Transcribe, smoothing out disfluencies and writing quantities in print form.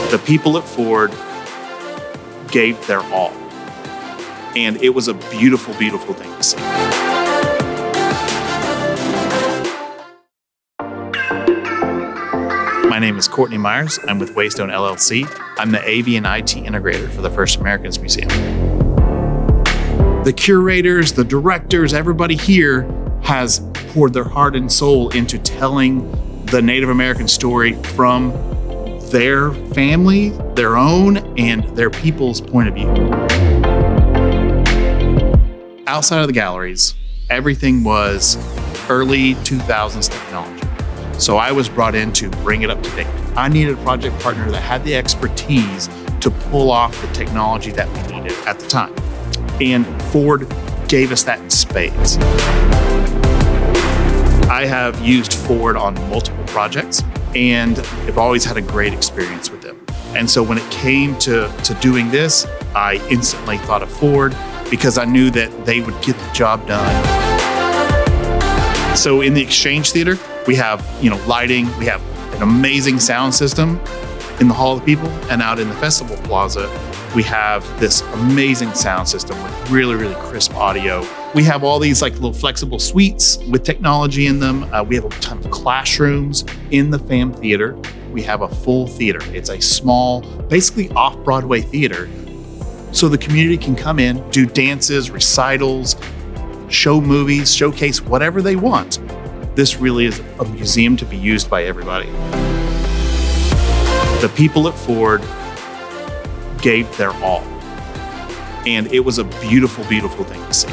The people at Ford gave their all. And it was a beautiful, beautiful thing to see. My name is Courtney Myers. I'm with Waystone LLC. I'm the AV and IT integrator for the First Americans Museum. The curators, the directors, everybody here has poured their heart and soul into telling the Native American story from their family, their own, and their people's point of view. Outside of the galleries, everything was early 2000s technology. So I was brought in to bring it up to date. I needed a project partner that had the expertise to pull off the technology that we needed at the time. And Ford gave us that in spades. I have used Ford on multiple projects and have always had a great experience with them. And so when it came to doing this, I instantly thought of Ford because I knew that they would get the job done. So in the Exchange Theater, we have, lighting, we have an amazing sound system in the Hall of the People, and out in the Festival Plaza, we have this amazing sound system with really, really crisp audio. We have all these little flexible suites with technology in them. We have a ton of classrooms in the FAM Theater. We have a full theater. It's a small, basically off-Broadway theater. So the community can come in, do dances, recitals, show movies, showcase whatever they want. This really is a museum to be used by everybody. The people at Ford gave their all. And it was a beautiful, beautiful thing to see.